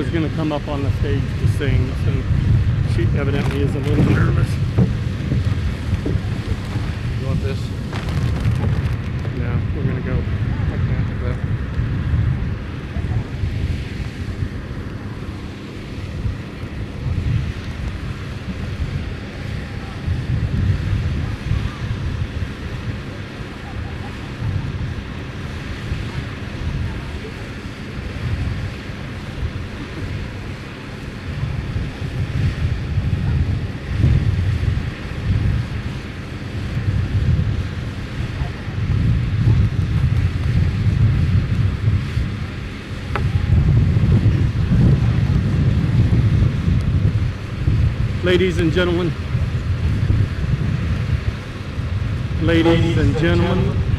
was going to come up on the stage to sing, so she evidently is a little nervous. You want this? No, we're going to go like that. Okay. Ladies and gentlemen,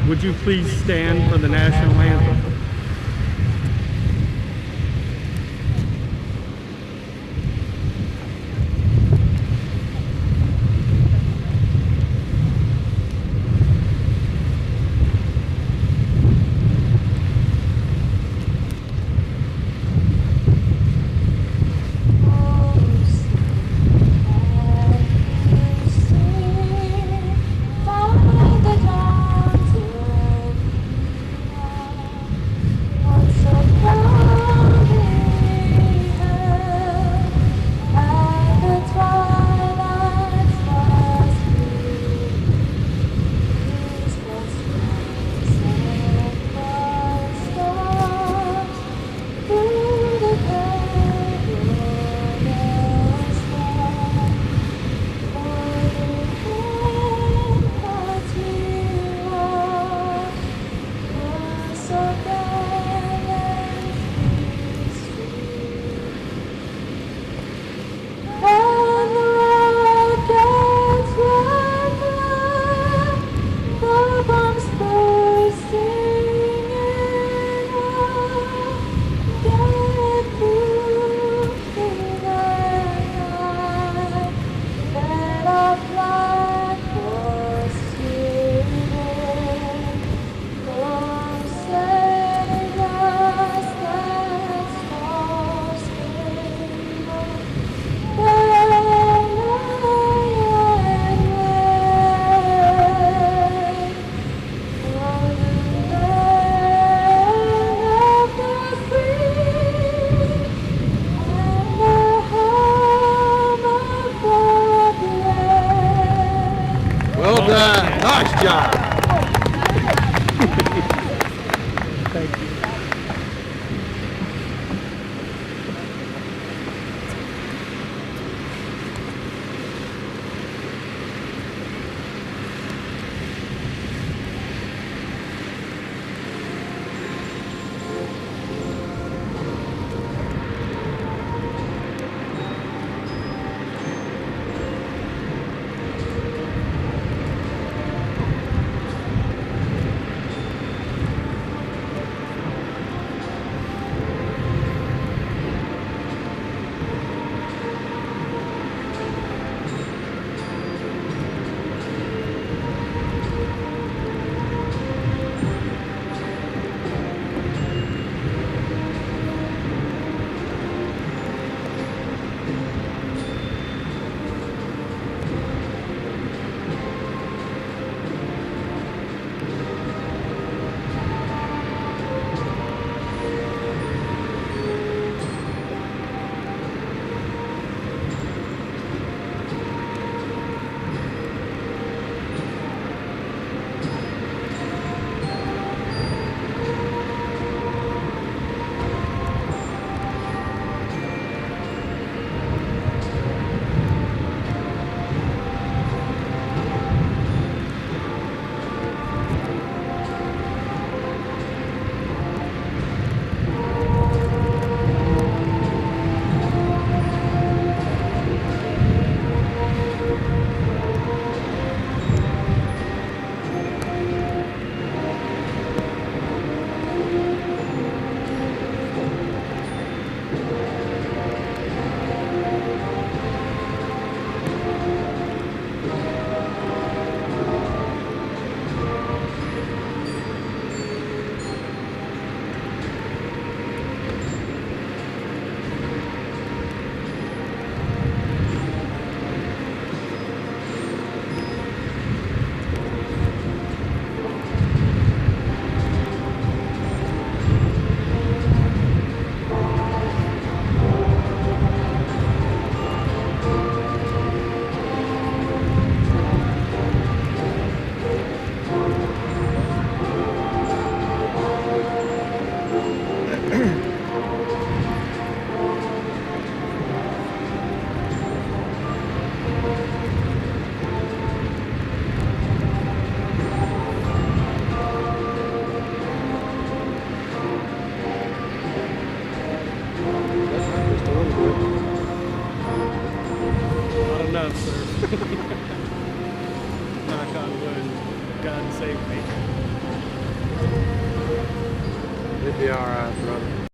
would you please stand for the national anthem? Well done. Nice job. Thank you. Knock on wood. God save me. It'd be all right, brother.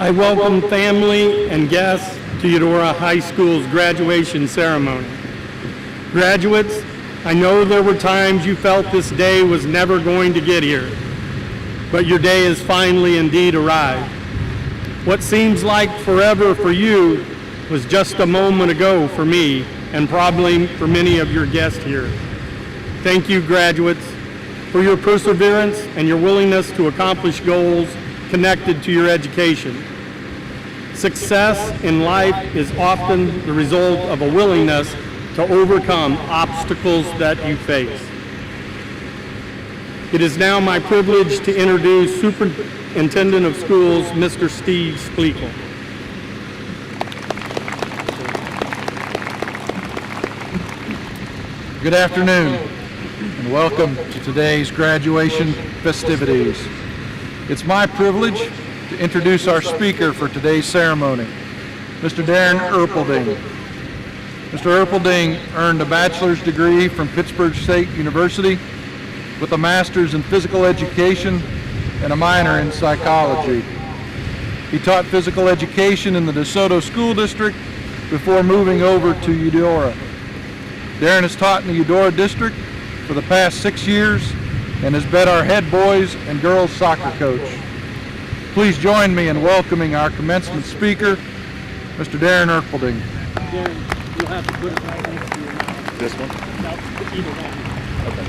I welcome family and guests to Eudora High School's graduation ceremony. Graduates, I know there were times you felt this day was never going to get here, but your day has finally indeed arrived. What seems like forever for you was just a moment ago for me, and probably for many of your guests here. Thank you, graduates, for your perseverance and your willingness to accomplish goals connected to your education. Success in life is often the result of a willingness to overcome obstacles that you face. It is now my privilege to introduce Superintendent of Schools, Mr. Steve Splekel. Good afternoon, and welcome to today's graduation festivities. It's my privilege to introduce our speaker for today's ceremony, Mr. Darren Erpelding. Mr. Erpelding earned a bachelor's degree from Pittsburgh State University with a master's in physical education and a minor in psychology. He taught physical education in the DeSoto School District before moving over to Eudora. Darren has taught in the Eudora District for the past 6 years and has been our head boys and girls soccer coach. Please join me in welcoming our commencement speaker, Mr. Darren Erpelding. Darren, you'll have to put it right next to your mouth. This one? No, either one. Okay.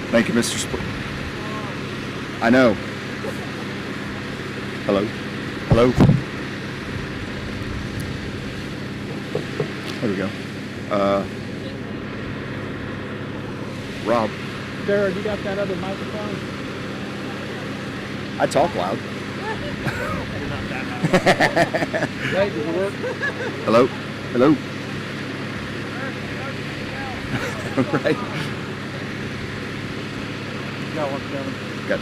Thank you, Mr. I know. Hello? Hello? There we go. Rob, Darren, you got that other microphone? I talk loud. Right, does it work? Hello? Hello? Right. Got one coming. Good.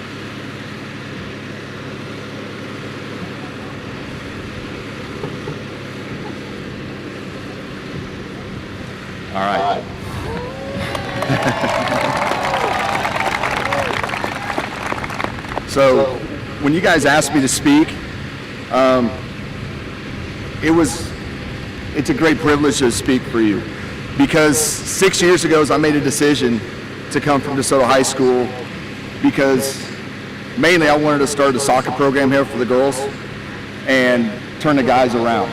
All right. So, when you guys asked me to speak, it's a great privilege to speak for you, because 6 years ago I made a decision to come from DeSoto High School because mainly I wanted to start a soccer program here for the girls and turn the guys around.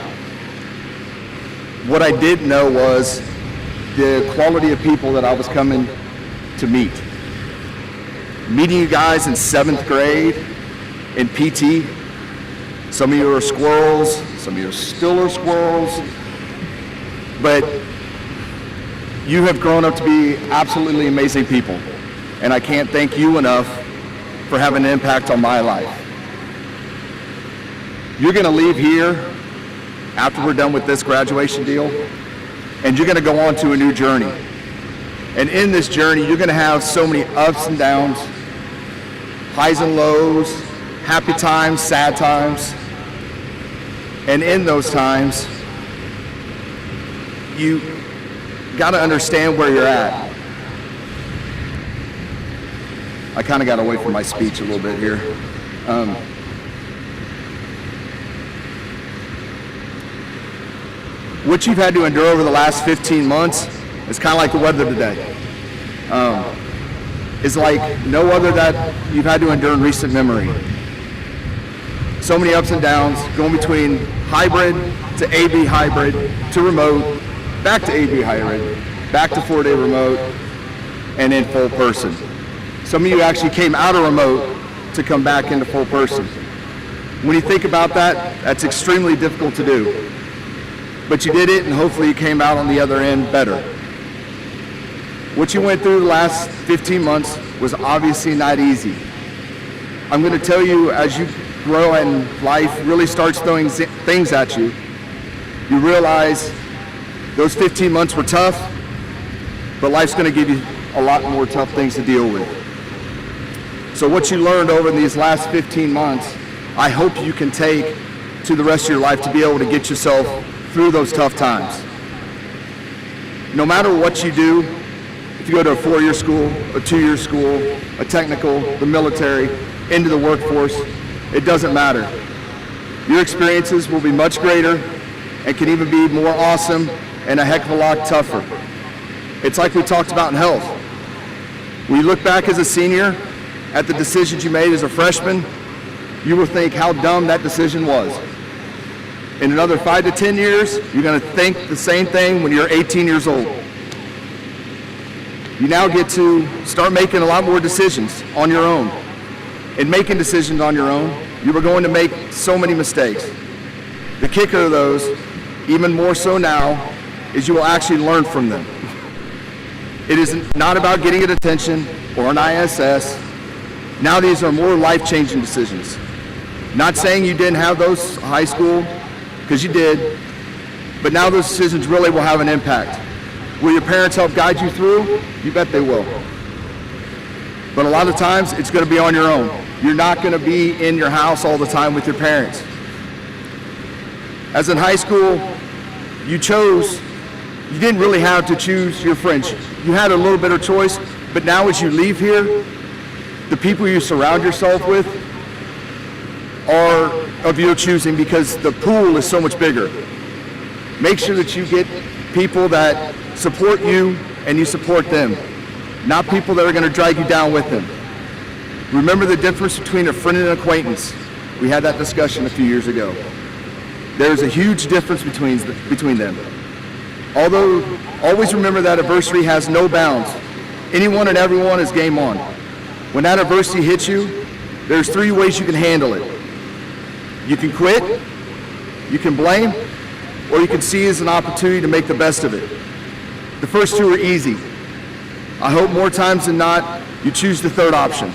What I didn't know was the quality of people that I was coming to meet. Meeting you guys in 7th grade in PT, some of you are squirrels, some of you still are squirrels, but you have grown up to be absolutely amazing people, and I can't thank you enough for having an impact on my life. You're gonna leave here after we're done with this graduation deal, and you're gonna go on to a new journey. And in this journey, you're gonna have so many ups and downs, highs and lows, happy times, sad times. And in those times, you gotta understand where you're at. I kinda got away from my speech a little bit here. What you've had to endure over the last 15 months is kind of like the weather today. It's like no other that you've had to endure in recent memory. So many ups and downs, going between hybrid to AB hybrid to remote, back to AB hybrid, back to 4-day remote, and in full person. Some of you actually came out of remote to come back into full person. When you think about that, that's extremely difficult to do. But you did it, and hopefully you came out on the other end better. What you went through the last 15 months was obviously not easy. I'm going to tell you, as you grow and life really starts throwing things at you, you realize those 15 months were tough, but life's going to give you a lot more tough things to deal with. So what you learned over these last 15 months, I hope you can take to the rest of your life to be able to get yourself through those tough times. No matter what you do, if you go to a 4-year school, a 2-year school, a technical, the military, into the workforce, it doesn't matter. Your experiences will be much greater and can even be more awesome and a heck of a lot tougher. It's like we talked about in health. When you look back as a senior at the decisions you made as a freshman, you will think how dumb that decision was. In another 5 to 10 years, you're going to think the same thing when you're 18 years old. You now get to start making a lot more decisions on your own. In making decisions on your own, you are going to make so many mistakes. The kicker of those, even more so now, is you will actually learn from them. It is not about getting an attention or an ISS. Now these are more life-changing decisions. Not saying you didn't have those in high school, because you did, but now those decisions really will have an impact. Will your parents help guide you through? You bet they will. But a lot of times, it's going to be on your own. You're not going to be in your house all the time with your parents. As in high school, you didn't really have to choose your friends. You had a little bit of choice, but now as you leave here, the people you surround yourself with are of your choosing because the pool is so much bigger. Make sure that you get people that support you and you support them, not people that are going to drag you down with them. Remember the difference between a friend and an acquaintance. We had that discussion a few years ago. There's a huge difference between them. Although, always remember that adversity has no bounds. Anyone and everyone is game on. When that adversity hits you, there's 3 ways you can handle it. You can quit, you can blame, or you can see it as an opportunity to make the best of it. The first 2 are easy. I hope more times than not, you choose the third option.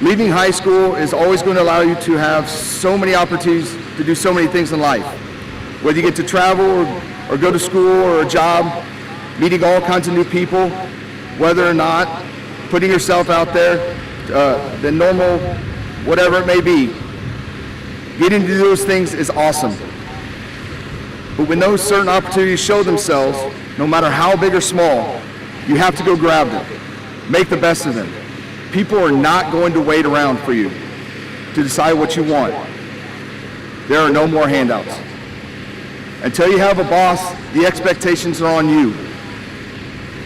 Leaving high school is always going to allow you to have so many opportunities to do so many things in life. Whether you get to travel or go to school or a job, meeting all kinds of new people, whether or not putting yourself out there, the normal, whatever it may be. Getting to do those things is awesome. But when those certain opportunities show themselves, no matter how big or small, you have to go grab them. Make the best of them. People are not going to wait around for you to decide what you want. There are no more handouts. Until you have a boss, the expectations are on you.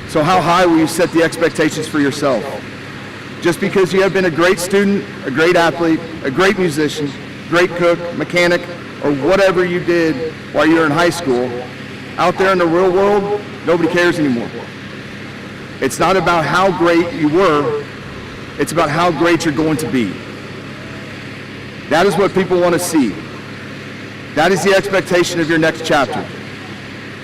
So how high will you set the expectations for yourself? Just because you have been a great student, a great athlete, a great musician, great cook, mechanic, or whatever you did while you were in high school, out there in the real world, nobody cares anymore. It's not about how great you were, it's about how great you're going to be. That is what people want to see. That is the expectation of your next chapter.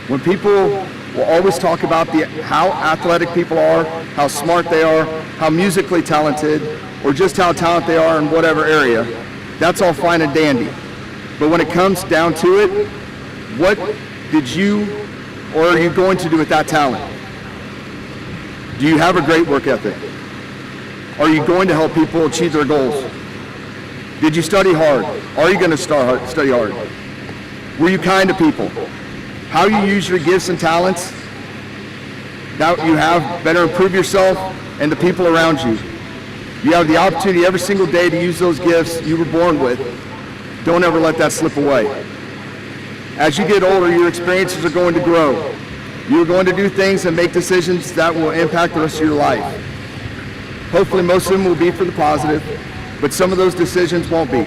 When people will always talk about how athletic people are, how smart they are, how musically talented, or just how talented they are in whatever area, that's all fine and dandy. But when it comes down to it, what did you or are you going to do with that talent? Do you have a great work ethic? Are you going to help people achieve their goals? Did you study hard? Are you going to study hard? Were you kind to people? How you use your gifts and talents, now you have better improve yourself and the people around you. You have the opportunity every single day to use those gifts you were born with. Don't ever let that slip away. As you get older, your experiences are going to grow. You're going to do things and make decisions that will impact the rest of your life. Hopefully most of them will be for the positive, but some of those decisions won't be.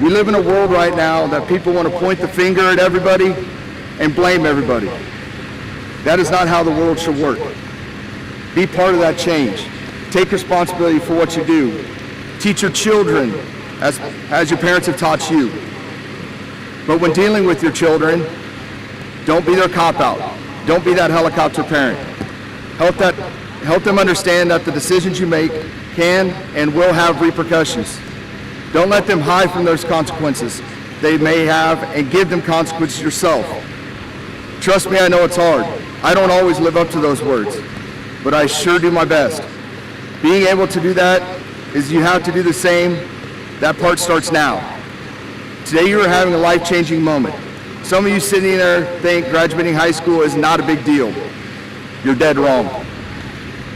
We live in a world right now that people want to point the finger at everybody and blame everybody. That is not how the world should work. Be part of that change. Take responsibility for what you do. Teach your children as your parents have taught you. But when dealing with your children, don't be their cop-out. Don't be that helicopter parent. Help them understand that the decisions you make can and will have repercussions. Don't let them hide from those consequences they may have and give them consequences yourself. Trust me, I know it's hard. I don't always live up to those words, but I sure do my best. Being able to do that is you have to do the same. That part starts now. Today you are having a life-changing moment. Some of you sitting there think graduating high school is not a big deal. You're dead wrong.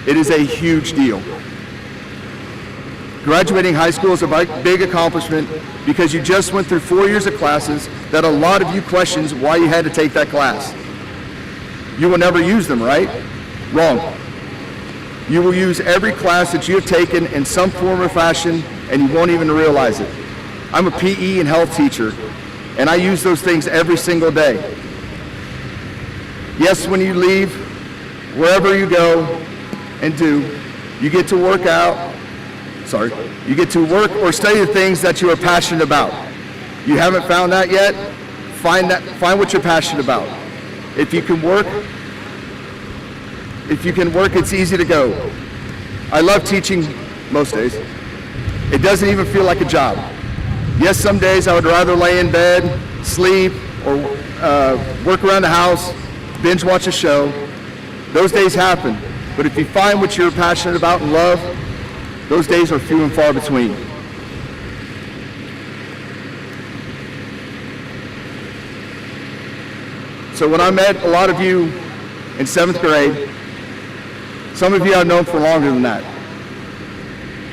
It is a huge deal. Graduating high school is a big accomplishment because you just went through 4 years of classes that a lot of you questions why you had to take that class. You will never use them, right? Wrong. You will use every class that you have taken in some form or fashion, and you won't even realize it. I'm a PE and health teacher, and I use those things every single day. Yes, when you leave, wherever you go and do, you get to work you get to work or study the things that you are passionate about. You haven't found that yet? Find what you're passionate about. If you can work, it's easy to go. I love teaching most days. It doesn't even feel like a job. Yes, some days I would rather lay in bed, sleep, or work around the house, binge watch a show. Those days happen. But if you find what you're passionate about and love, those days are few and far between. So when I met a lot of you in 7th grade, some of you I've known for longer than that.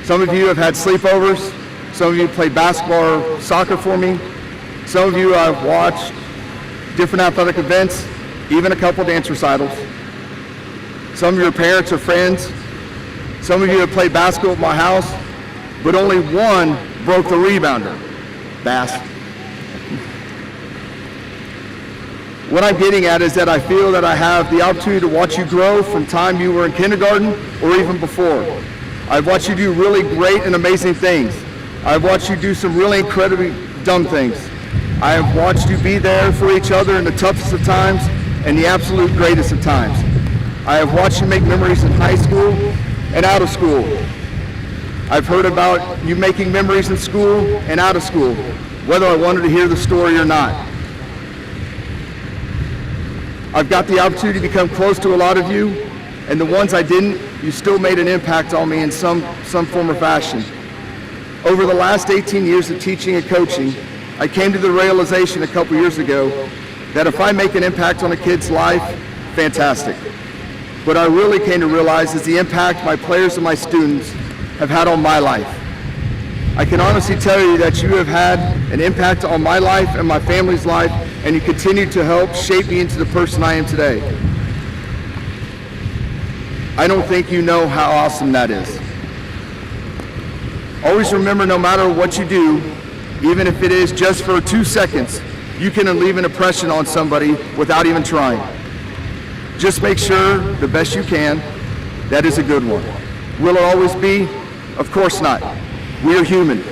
Some of you have had sleepovers. Some of you played basketball or soccer for me. Some of you I've watched different athletic events, even a couple dance recitals. Some of your parents are friends. Some of you have played basketball at my house, but only one broke the rebounder. Bass. What I'm getting at is that I feel that I have the opportunity to watch you grow from time you were in kindergarten or even before. I've watched you do really great and amazing things. I've watched you do some really incredibly dumb things. I have watched you be there for each other in the toughest of times and the absolute greatest of times. I have watched you make memories in high school and out of school. I've heard about you making memories in school and out of school, whether I wanted to hear the story or not. I've got the opportunity to become close to a lot of you, and the ones I didn't, you still made an impact on me in some form or fashion. Over the last 18 years of teaching and coaching, I came to the realization a couple years ago that if I make an impact on a kid's life, fantastic. What I really came to realize is the impact my players and my students have had on my life. I can honestly tell you that you have had an impact on my life and my family's life, and you continue to help shape me into the person I am today. I don't think you know how awesome that is. Always remember, no matter what you do, even if it is just for 2 seconds, you can leave an impression on somebody without even trying. Just make sure the best you can. That is a good one. Will it always be? Of course not. We are human.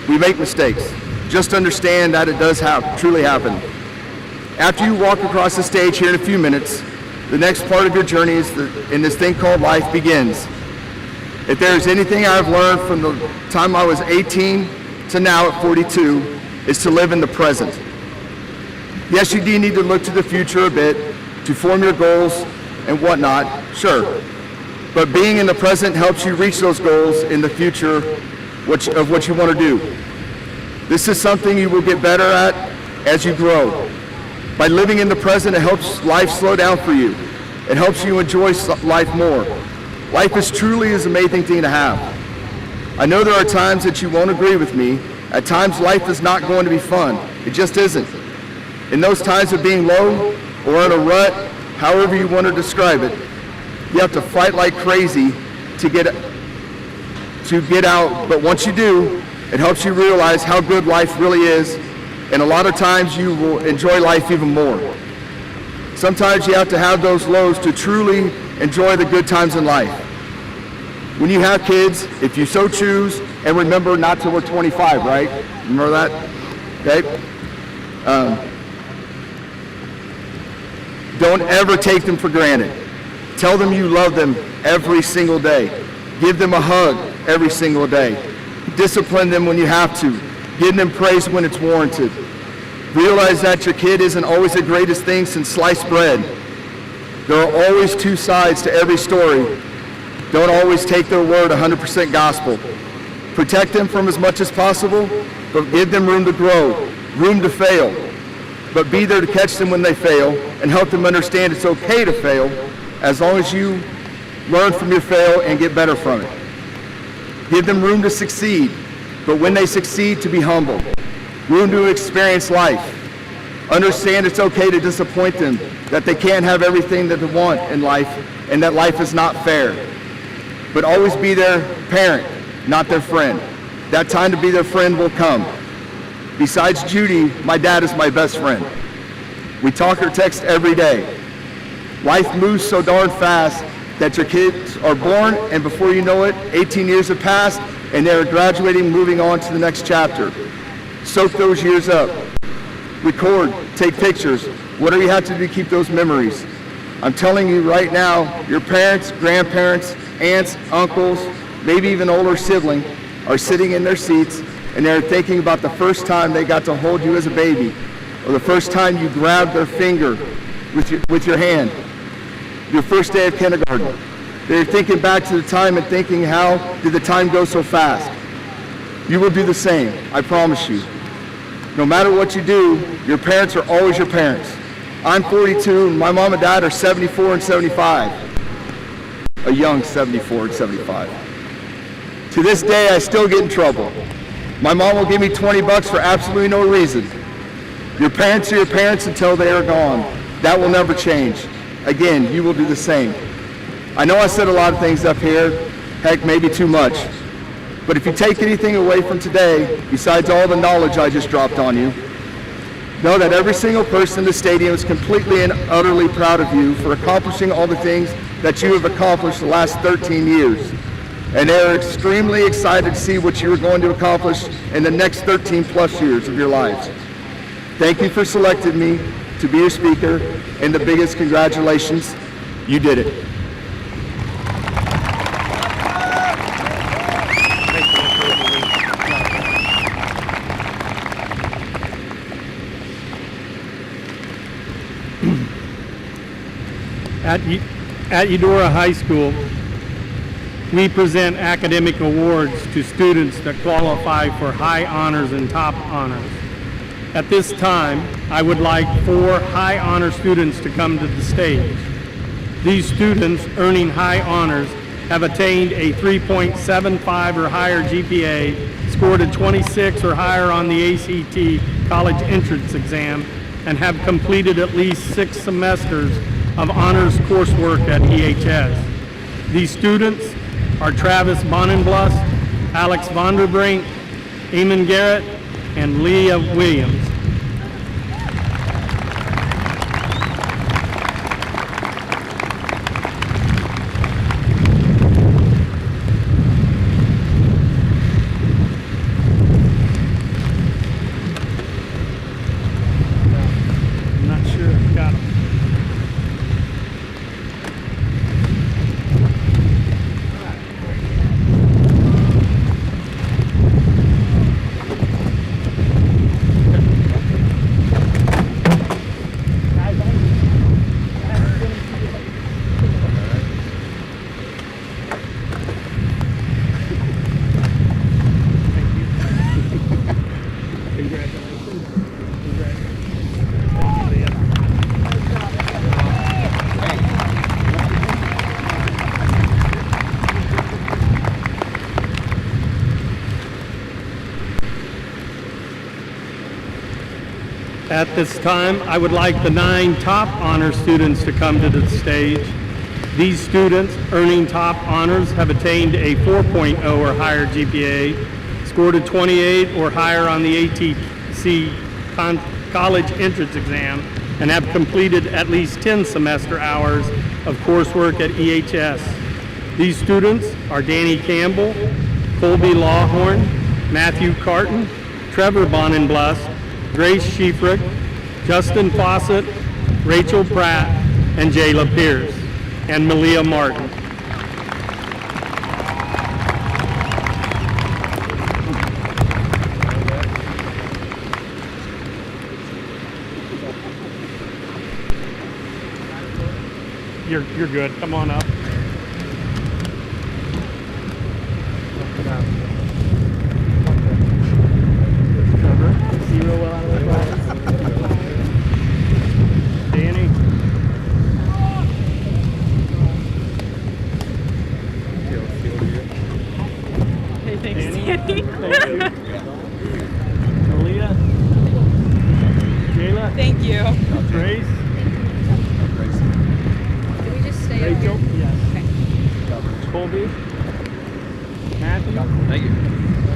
We make mistakes. Just understand that it does truly happen. After you walk across the stage here in a few minutes, the next part of your journey in this thing called life begins. If there is anything I've learned from the time I was 18 to now at 42, is to live in the present. Yes, you do need to look to the future a bit to form your goals and whatnot, sure. But being in the present helps you reach those goals in the future of what you want to do. This is something you will get better at as you grow. By living in the present, it helps life slow down for you. It helps you enjoy life more. Life is truly an amazing thing to have. I know there are times that you won't agree with me. At times, life is not going to be fun. It just isn't. In those times of being low or in a rut, however you want to describe it, you have to fight like crazy to get out. But once you do, it helps you realize how good life really is, and a lot of times you will enjoy life even more. Sometimes you have to have those lows to truly enjoy the good times in life. When you have kids, if you so choose, and remember not till we're 25, right? Remember that? Okay? Don't ever take them for granted. Tell them you love them every single day. Give them a hug every single day. Discipline them when you have to. Give them praise when it's warranted. Realize that your kid isn't always the greatest thing since sliced bread. There are always two sides to every story. Don't always take their word 100% gospel. Protect them from as much as possible, but give them room to grow, room to fail. But be there to catch them when they fail and help them understand it's okay to fail as long as you learn from your fail and get better from it. Give them room to succeed, but when they succeed, to be humble. Room to experience life. Understand it's okay to disappoint them, that they can't have everything that they want in life, and that life is not fair. but always be their parent, not their friend. That time to be their friend will come. Besides Judy, my dad is my best friend. We talk or text every day. Life moves so darn fast that your kids are born, and before you know it, 18 years have passed, and they're graduating, moving on to the next chapter. Soak those years up. Record, take pictures, whatever you have to do to keep those memories. I'm telling you right now, your parents, grandparents, aunts, uncles, maybe even older sibling are sitting in their seats and they're thinking about the first time they got to hold you as a baby, or the first time you grabbed their finger with your hand, your first day of kindergarten. They're thinking back to the time and thinking, how did the time go so fast? You will do the same, I promise you. No matter what you do, your parents are always your parents. I'm 42, and my mom and dad are 74 and 75. A young 74 and 75. To this day, I still get in trouble. My mom will give me 20 bucks for absolutely no reason. Your parents are your parents until they are gone. That will never change. Again, you will do the same. I know I said a lot of things up here, heck, maybe too much. But if you take anything away from today, besides all the knowledge I just dropped on you, know that every single person in the stadium is completely and utterly proud of you for accomplishing all the things that you have accomplished the last 13 years. And they're extremely excited to see what you are going to accomplish in the next 13 plus years of your lives. Thank you for selecting me to be your speaker, and the biggest congratulations, you did it. At Eudora High School, we present academic awards to students that qualify for high honors and top honors. At this time, I would like 4 high honor students to come to the stage. These students earning high honors have attained a 3.75 or higher GPA, scored a 26 or higher on the ACT college entrance exam, and have completed at least 6 semesters of honors coursework at EHS. These students are Travis Bonenblust, Alex Vonderbrink, Eamon Garrett, and Leah Williams. I'm not sure if I got them. At this time, I would like the 9 top honor students to come to the stage. These students earning top honors have attained a 4.0 or higher GPA, scored a 28 or higher on the ATC college entrance exam, and have completed at least 10 semester hours of coursework at EHS. These students are Danny Campbell, Colby Lawhorn, Matthew Carton, Trevor Bonenblust, Grace Schiefrick, Justin Fawcett, Rachel Pratt, and Jayla Pierce, and Malia Martin. You're good. Come on up. Danny. Hey, thanks, Danny. Danny. Thank you. Malia. Jayla. Thank you. Grace. Can we just stay up Rachel. here? Yeah.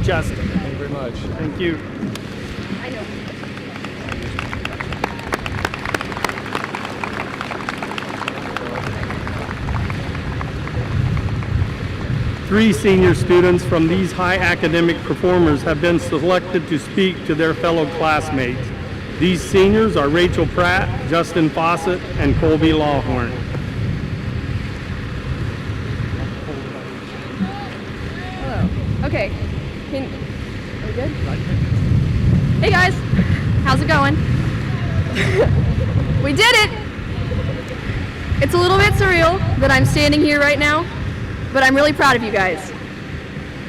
Justin. Thank you very much. Thank you. I know. Three senior students from these high academic performers have been selected to speak to their fellow classmates. These seniors are Rachel Pratt, Justin Fawcett, and Colby Lawhorn. Hello. Okay. Are we good? Hey guys, how's it going? We did it! It's a little bit surreal that I'm standing here right now, but I'm really proud of you guys.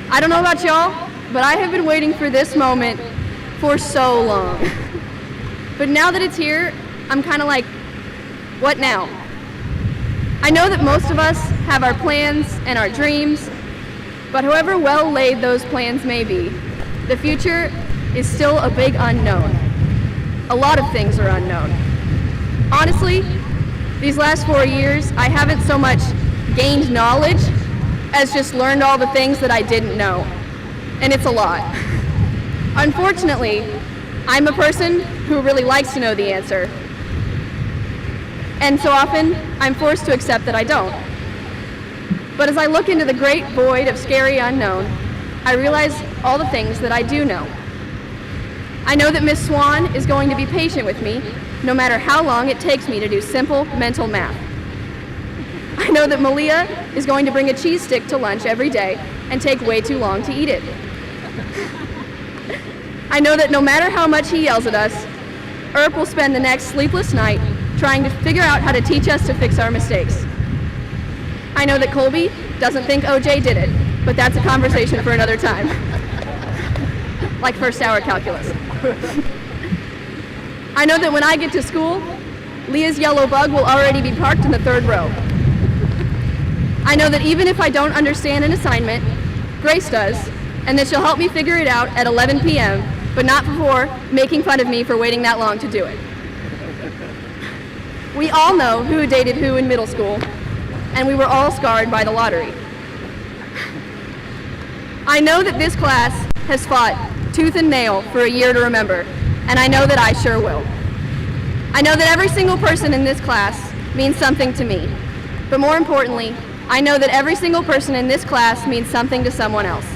I don't know about y'all, but I have been waiting for this moment for so long. But now that it's here, I'm kind of like, what now? I know that most of us have our plans and our dreams, but however well laid those plans may be, the future is still a big unknown. A lot of things are unknown. Honestly, these last 4 years, I haven't so much gained knowledge as just learned all the things that I didn't know. And it's a lot. Unfortunately, I'm a person who really likes to know the answer. And so often, I'm forced to accept that I don't. But as I look into the great void of scary unknown, I realize all the things that I do know. I know that Miss Swan is going to be patient with me, no matter how long it takes me to do simple mental math. I know that Malia is going to bring a cheese stick to lunch every day and take way too long to eat it. I know that no matter how much he yells at us, Erp will spend the next sleepless night trying to figure out how to teach us to fix our mistakes. I know that Colby doesn't think OJ did it, but that's a conversation for another time. Like first hour calculus. I know that when I get to school, Leah's yellow bug will already be parked in the 3rd row. I know that even if I don't understand an assignment, Grace does, and that she'll help me figure it out at 11 p.m., but not before making fun of me for waiting that long to do it. We all know who dated who in middle school, and we were all scarred by the lottery. I know that this class has fought tooth and nail for a year to remember, and I know that I sure will. I know that every single person in this class means something to me, but more importantly, I know that every single person in this class means something to someone else.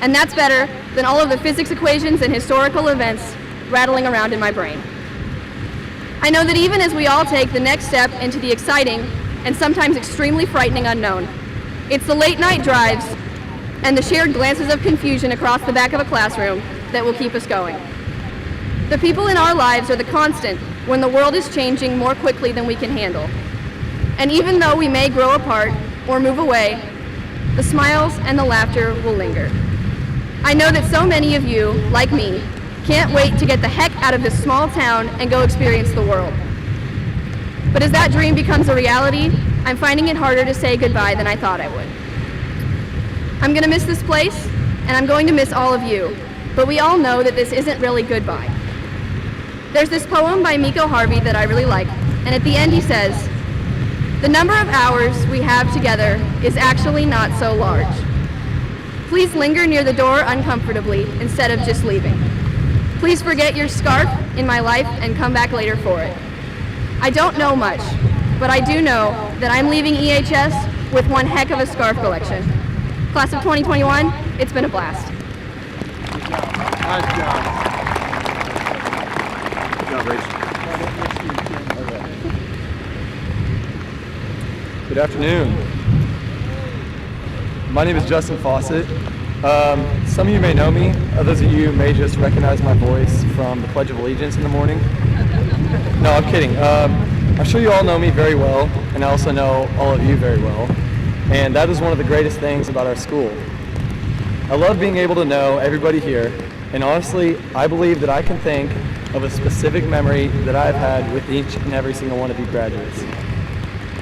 And that's better than all of the physics equations and historical events rattling around in my brain. I know that even as we all take the next step into the exciting and sometimes extremely frightening unknown, it's the late night drives and the shared glances of confusion across the back of a classroom that will keep us going. The people in our lives are the constant when the world is changing more quickly than we can handle. And even though we may grow apart or move away, the smiles and the laughter will linger. I know that so many of you, like me, can't wait to get the heck out of this small town and go experience the world. But as that dream becomes a reality, I'm finding it harder to say goodbye than I thought I would. I'm gonna miss this place, and I'm going to miss all of you, but we all know that this isn't really goodbye. There's this poem by Miko Harvey that I really like, and at the end he says, "The number of hours we have together is actually not so large. Please linger near the door uncomfortably instead of just leaving. Please forget your scarf in my life and come back later for it. I don't know much, but I do know that I'm leaving EHS with one heck of a scarf collection. Class of 2021, it's been a blast." Nice job. Good job, Rachel. Good afternoon. My name is Justin Fawcett. Some of you may know me, others of you may just recognize my voice from the Pledge of Allegiance in the morning. No, I'm kidding. I'm sure you all know me very well, and I also know all of you very well. And that is one of the greatest things about our school. I love being able to know everybody here, and honestly, I believe that I can think of a specific memory that I've had with each and every single one of you graduates.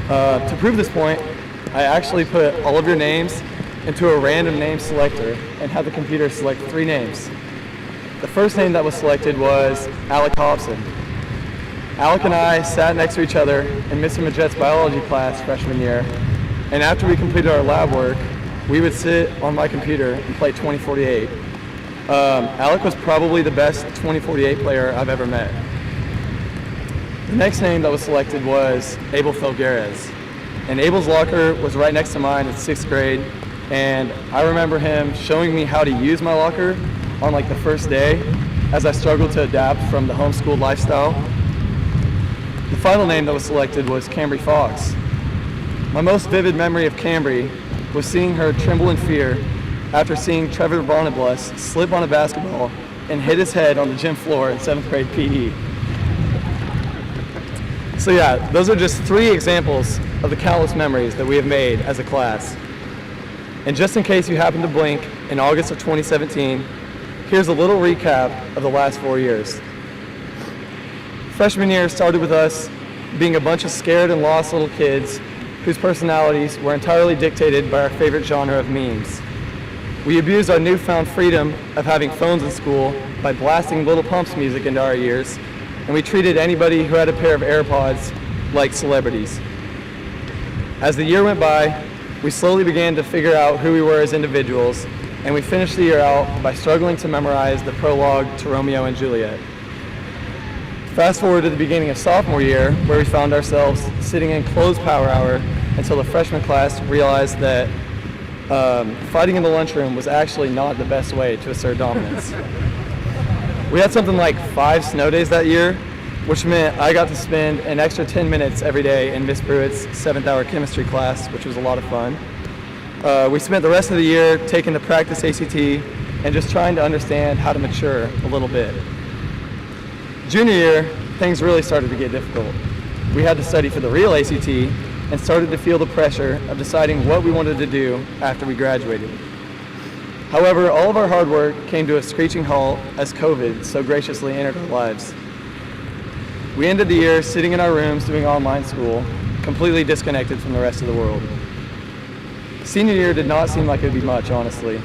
To prove this point, I actually put all of your names into a random name selector and had the computer select 3 names. The first name that was selected was Alec Hobson. Alec and I sat next to each other in Mr. Majet's biology class freshman year, and after we completed our lab work, we would sit on my computer and play 2048. Alec was probably the best 2048 player I've ever met. The next name that was selected was Abel Felgueres. And Abel's locker was right next to mine in 6th grade, and I remember him showing me how to use my locker on like the first day as I struggled to adapt from the homeschooled lifestyle. The final name that was selected was Cambry Fox. My most vivid memory of Cambry was seeing her tremble in fear after seeing Trevor Vonneblus slip on a basketball and hit his head on the gym floor in 7th grade PE. So yeah, those are just 3 examples of the countless memories that we have made as a class. And just in case you happen to blink in August of 2017, here's a little recap of the last 4 years. Freshman year started with us being a bunch of scared and lost little kids whose personalities were entirely dictated by our favorite genre of memes. We abused our newfound freedom of having phones in school by blasting Little Pumps music into our ears, and we treated anybody who had a pair of AirPods like celebrities. As the year went by, we slowly began to figure out who we were as individuals, and we finished the year out by struggling to memorize the prologue to Romeo and Juliet. Fast forward to the beginning of sophomore year, where we found ourselves sitting in closed power hour until the freshman class realized that fighting in the lunchroom was actually not the best way to assert dominance. We had something like 5 snow days that year, which meant I got to spend an extra 10 minutes every day in Miss Pruitt's 7th hour chemistry class, which was a lot of fun. We spent the rest of the year taking the practice ACT and just trying to understand how to mature a little bit. Junior year, things really started to get difficult. We had to study for the real ACT and started to feel the pressure of deciding what we wanted to do after we graduated. However, all of our hard work came to a screeching halt as COVID so graciously entered our lives. We ended the year sitting in our rooms doing online school, completely disconnected from the rest of the world. Senior year did not seem like it would be much, honestly.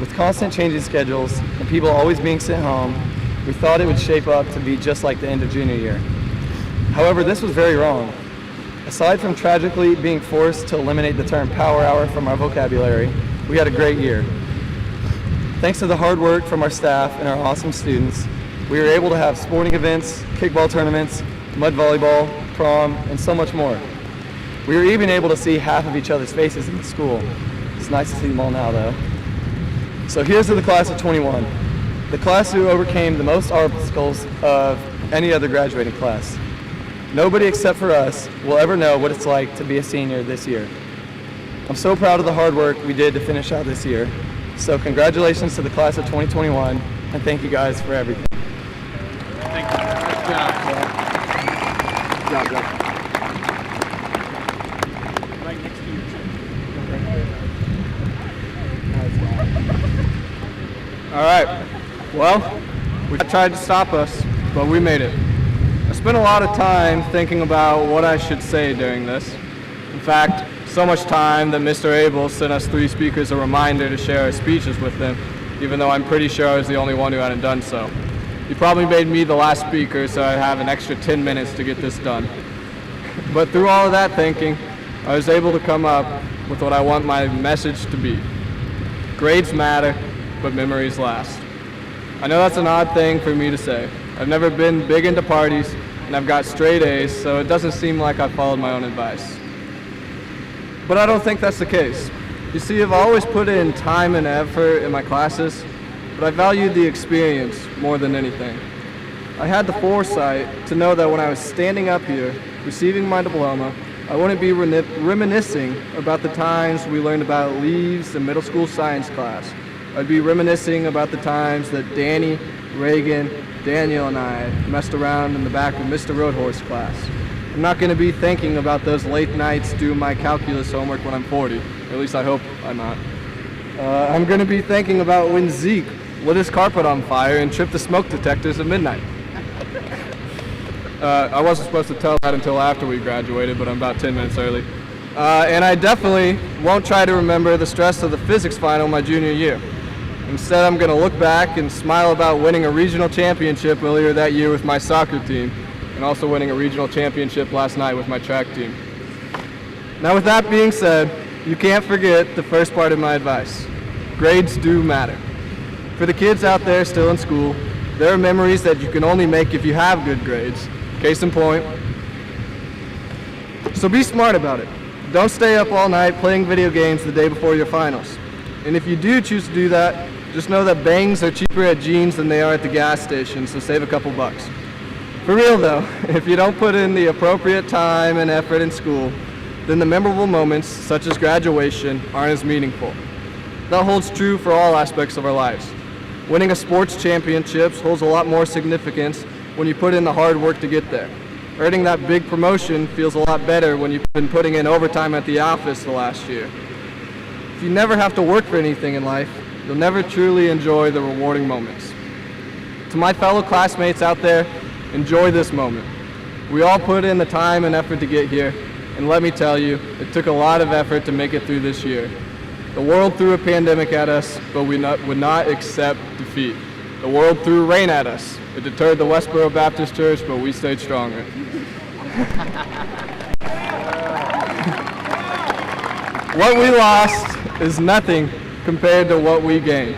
With constant changing schedules and people always being sent home, we thought it would shape up to be just like the end of junior year. However, this was very wrong. Aside from tragically being forced to eliminate the term power hour from our vocabulary, we had a great year. Thanks to the hard work from our staff and our awesome students, we were able to have sporting events, kickball tournaments, mud volleyball, prom, and so much more. We were even able to see half of each other's faces in the school. It's nice to see them all now, though. So here's to the class of 21, the class who overcame the most obstacles of any other graduating class. Nobody except for us will ever know what it's like to be a senior this year. I'm so proud of the hard work we did to finish out this year. So congratulations to the class of 2021, and thank you guys for everything. Thank you. Good job. Right next to you. All right. Well, we tried to stop us, but we made it. I spent a lot of time thinking about what I should say during this. In fact, so much time that Mr. Abel sent us 3 speakers a reminder to share our speeches with them, even though I'm pretty sure I was the only one who hadn't done so. He probably made me the last speaker, so I have an extra 10 minutes to get this done. But through all of that thinking, I was able to come up with what I want my message to be. Grades matter, but memories last. I know that's an odd thing for me to say. I've never been big into parties, and I've got straight A's, so it doesn't seem like I followed my own advice. But I don't think that's the case. You see, I've always put in time and effort in my classes, but I valued the experience more than anything. I had the foresight to know that when I was standing up here, receiving my diploma, I wouldn't be reminiscing about the times we learned about leaves in middle school science class. I'd be reminiscing about the times that Danny, Reagan, Daniel, and I messed around in the back of Mr. Roadhorse class. I'm not going to be thinking about those late nights doing my calculus homework when I'm 40. At least I hope I'm not. I'm going to be thinking about when Zeke lit his carpet on fire and tripped the smoke detectors at midnight. I wasn't supposed to tell that until after we graduated, but I'm about 10 minutes early. And I definitely won't try to remember the stress of the physics final my junior year. Instead, I'm going to look back and smile about winning a regional championship earlier that year with my soccer team, and also winning a regional championship last night with my track team. Now, with that being said, you can't forget the first part of my advice. Grades do matter. For the kids out there still in school, there are memories that you can only make if you have good grades. Case in point. So be smart about it. Don't stay up all night playing video games the day before your finals. And if you do choose to do that, just know that bangs are cheaper at jeans than they are at the gas station, so save a couple bucks. For real though, if you don't put in the appropriate time and effort in school, then the memorable moments, such as graduation, aren't as meaningful. That holds true for all aspects of our lives. Winning a sports championship holds a lot more significance when you put in the hard work to get there. Earning that big promotion feels a lot better when you've been putting in overtime at the office the last year. If you never have to work for anything in life, you'll never truly enjoy the rewarding moments. To my fellow classmates out there, enjoy this moment. We all put in the time and effort to get here, and let me tell you, it took a lot of effort to make it through this year. The world threw a pandemic at us, but we would not accept defeat. The world threw rain at us. It deterred the Westboro Baptist Church, but we stayed stronger. What we lost is nothing compared to what we gained.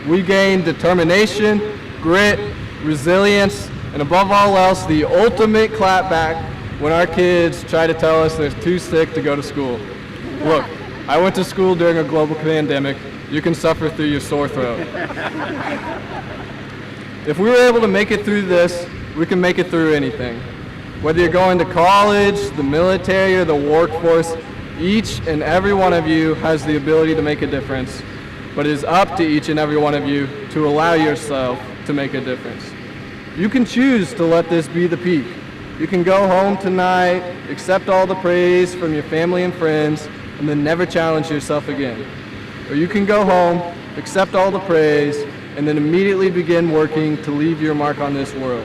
We gained determination, grit, resilience, and above all else, the ultimate clapback when our kids try to tell us they're too sick to go to school. Look, I went to school during a global pandemic. You can suffer through your sore throat. If we were able to make it through this, we can make it through anything. Whether you're going to college, the military, or the workforce, each and every one of you has the ability to make a difference, but it is up to each and every one of you to allow yourself to make a difference. You can choose to let this be the peak. You can go home tonight, accept all the praise from your family and friends, and then never challenge yourself again. Or you can go home, accept all the praise, and then immediately begin working to leave your mark on this world.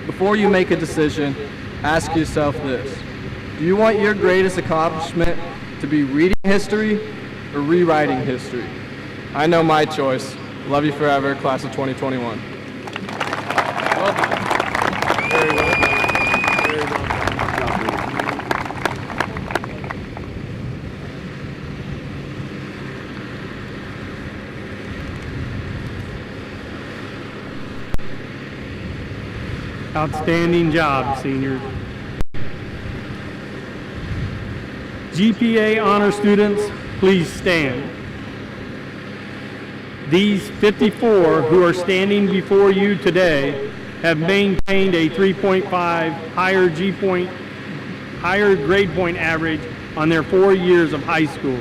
Before you make a decision, ask yourself this. Do you want your greatest accomplishment to be reading history or rewriting history? I know my choice. Love you forever, class of 2021. Very well done. Outstanding job, seniors. GPA honor students, please stand. These 54 who are standing before you today have maintained a 3.5 higher grade point average on their 4 years of high school.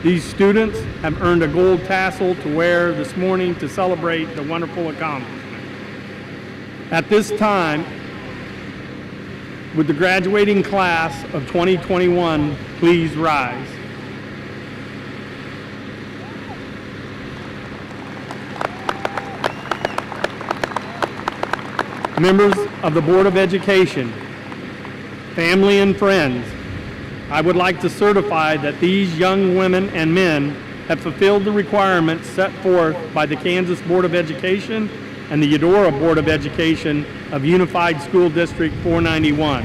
These students have earned a gold tassel to wear this morning to celebrate the wonderful accomplishment. At this time, would the graduating class of 2021 please rise? Members of the Board of Education, family and friends, I would like to certify that these young women and men have fulfilled the requirements set forth by the Kansas Board of Education and the Eudora Board of Education of Unified School District 491.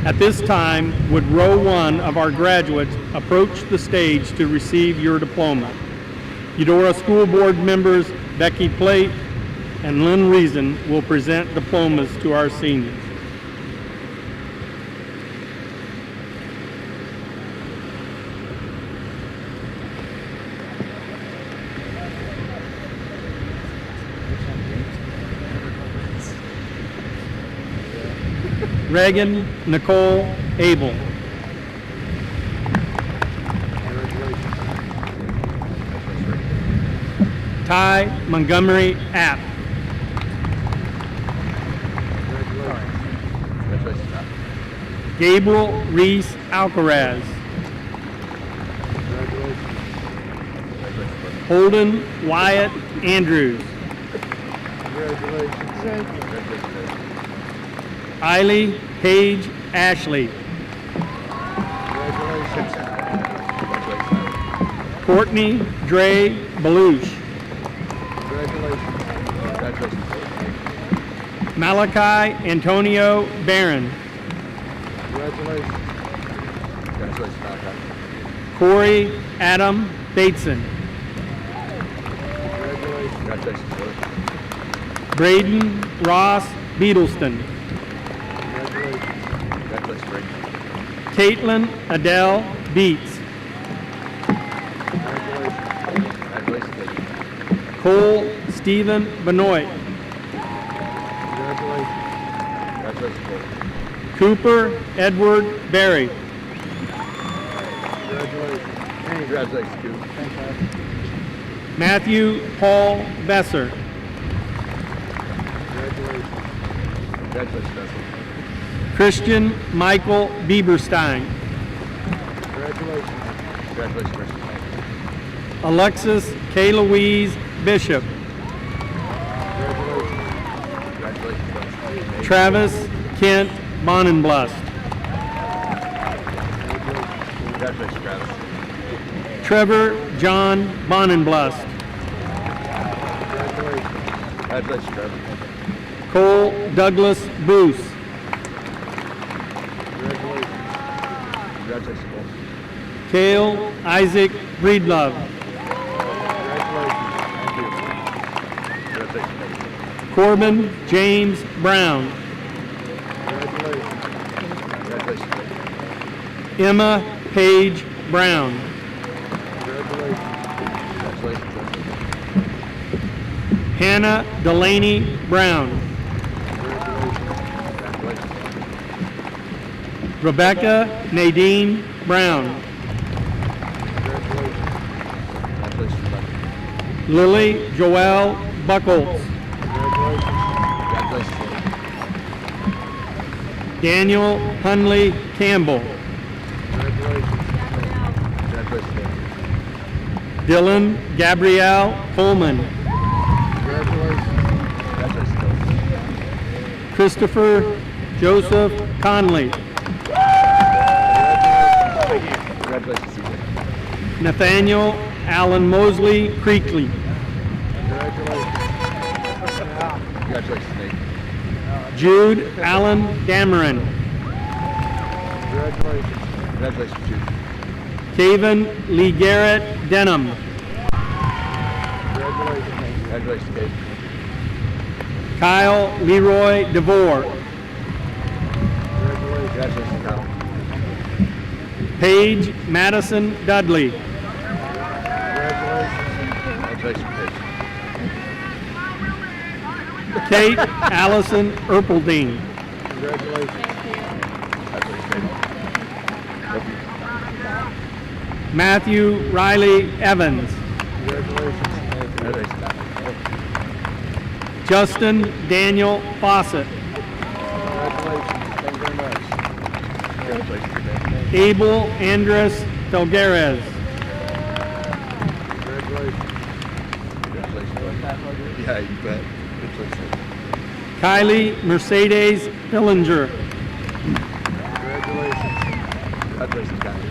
At this time, would row one of our graduates approach the stage to receive your diploma. Eudora School Board members Becky Plate and Lynn Reason will present diplomas to our seniors. Reagan Nicole Abel. Ty Montgomery App. Gabriel Reese Alcaraz. Holden Wyatt Andrews. Eiley Paige Ashley. Courtney Dre Belush. Malachi Antonio Barron. Corey Adam Bateson. Braden Ross Beetleston. Congratulations, Brady. Caitlin Adele Beats. Congratulations, Caitlin. Cole Stephen Benoit. Congratulations, Cole. Cooper Edward Berry. Congratulations, Coop. Matthew Paul Besser. Congratulations, Bessie. Christian Michael Bieberstein. Congratulations, Christian. Alexis K. Louise Bishop. Congratulations, Bessie. Travis Kent Bonenblust. Congratulations, Travis. Trevor John Bonenblust. Congratulations, Trevor. Cole Douglas Boose. Congratulations, Cole. Cale Isaac Breedlove. Congratulations, Cole. Corbin James Brown. Congratulations, Cole. Emma Page Brown. Congratulations, Cole. Hannah Delaney Brown. Congratulations. Rebecca Nadine Brown. Congratulations, Rebecca. Lily Joelle Buckles. Congratulations, Lily. Daniel Hunley Campbell. Congratulations, Lily. Dylan Gabrielle Coleman. Congratulations, Lily. Christopher Joseph Conley. Congratulations, CJ. Nathaniel Allen Mosley Creakley. Congratulations, Nate. Jude Allen Dameron. Congratulations, Jude. Caven Lee Garrett Denham. Congratulations, Kate. Kyle Leroy DeVore. Congratulations, Kyle. Paige Madison Dudley. Congratulations, Paige. Kate Allison Erpelding. Congratulations, Kate. Love you. Matthew Riley Evans. Congratulations, Matt. Justin Daniel Fawcett. Congratulations, Matt. Abel Andres Felguerez. Congratulations, buddy. Yeah, you bet. Congratulations. Kylie Mercedes Hillinger. Congratulations, Kylie.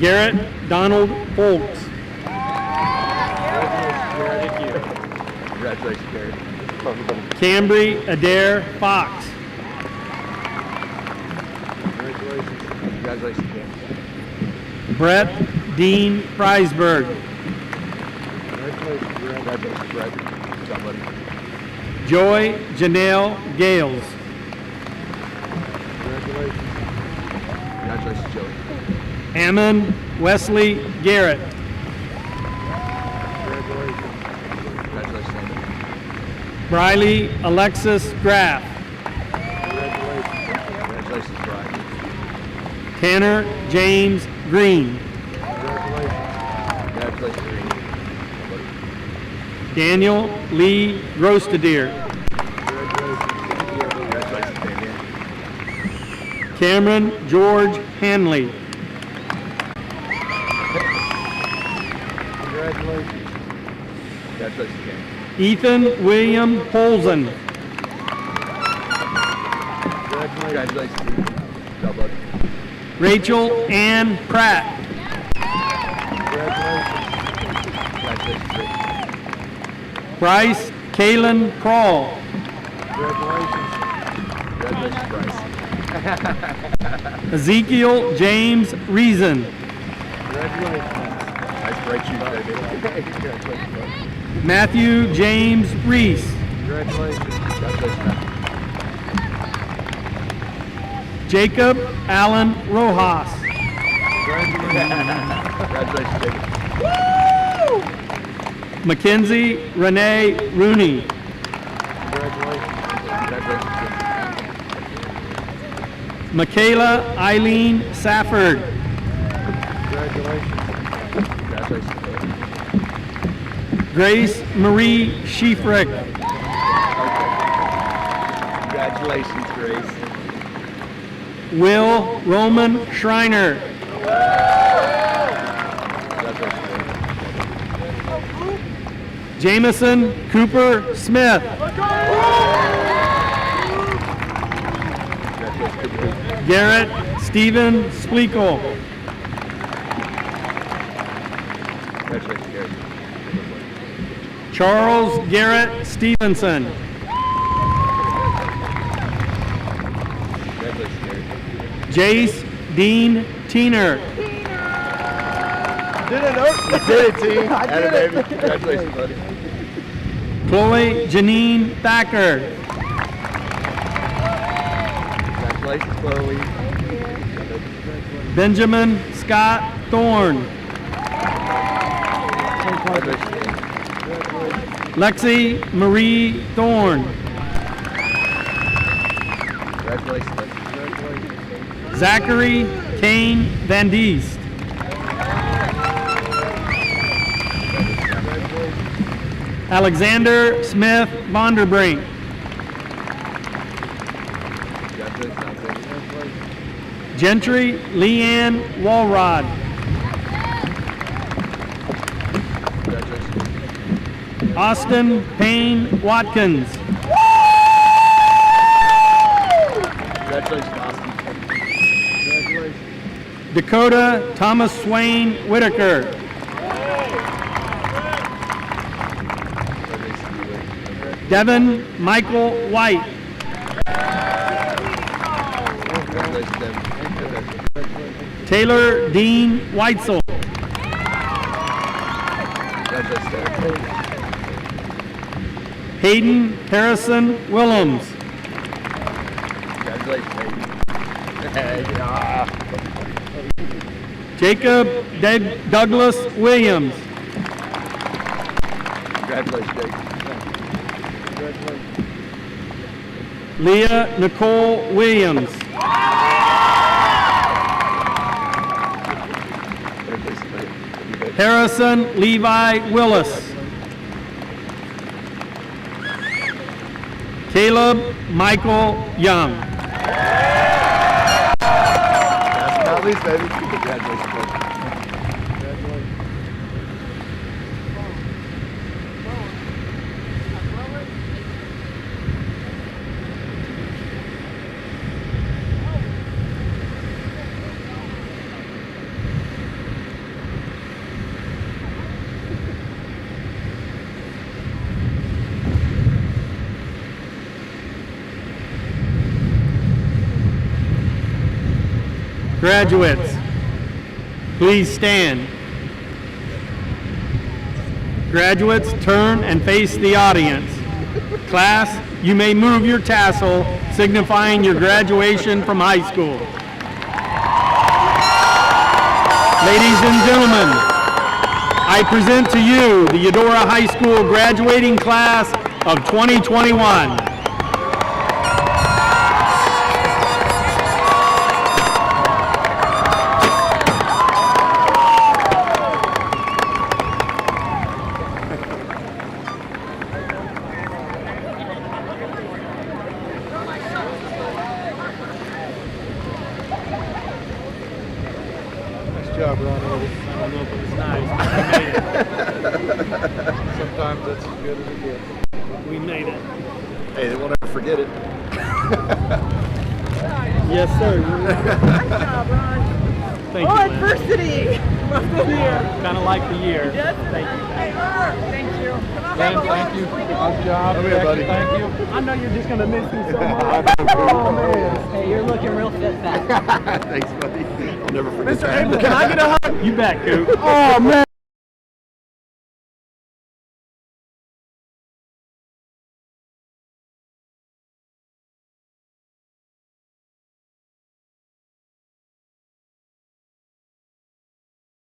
Garrett Donald Folks. Congratulations, Gary. Cambry Adair Fox. Congratulations, Cam. Brett Dean Freisberg. Congratulations, Brett. Good job, buddy. Joy Janelle Gales. Congratulations, Joey. Ammon Wesley Garrett. Congratulations, Landon. Briley Alexis Graff. Congratulations, Brian. Tanner James Green. Congratulations, Green. Daniel Lee Grostadier. Congratulations, Daniel. Cameron George Hanley. Congratulations, Cam. Ethan William Holzen. Congratulations, Ethan. Good job, bud. Rachel Ann Pratt. Congratulations, Rick. Bryce Kalen Kroll. Congratulations, Bryce. Ezekiel James Reason. Nice bright shoes there, dude. Congratulations, bud. Matthew James Reese. Congratulations. Congratulations. Jacob Allen Rojas. Congratulations, Jacob. Mackenzie Renee Rooney. Congratulations. Michaela Eileen Safford. Congratulations. Grace Marie Schiefrick. Congratulations, Grace. Will Roman Schreiner. Jameson Cooper Smith. Garrett Stephen Spleakle. Congratulations, Gary. Charles Garrett Stevenson. Congratulations, Gary. Jace Dean Teener. You did it, team. I did it. Baby. Congratulations, buddy. Chloe Janine Thacker. Congratulations, Chloe. Benjamin Scott Thorne. Congratulations, James. Lexi Marie Thorne. Congratulations, buddy. Zachary Kane Van Diest. Alexander Smith Vonderbrink. Congratulations. Gentry Leanne Walrod. Congratulations. Austin Payne Watkins. Congratulations, Austin. Congratulations. Dakota Thomas Swain Whitaker. Devin Michael White. Congratulations, Devin. Taylor Dean Weitzel. Congratulations, Devin. Hayden Harrison Willems. Congratulations, baby. Yeah. Jacob Douglas Williams. Congratulations, Jake. Leah Nicole Williams. Congratulations, buddy. Harrison Levi Willis. Caleb Michael Young. Last but not least, baby. Congratulations, buddy. Graduates, please stand. Graduates, turn and face the audience. Class, you may move your tassel, signifying your graduation from high school. Ladies and gentlemen, I present to you the Eudora High School graduating class of 2021. Nice job, Ronnie. I don't know if it was nice, Sometimes that's as good as it gets. but we made it. Hey, they won't ever forget it. Yes, sir. Thank you, Lynn. Adversity of the year. Kind of like the year. Yes. Thank you. Thank you. Lynn, thank you. Nice job. Come here, Becky, buddy. thank you. I know you're just going to miss me so much. Oh, man. Hey, you're looking real fit fat. Thanks, buddy. I'll never forget Mr. that. Abel, can I get a hug? You bet, Coop. Oh, man.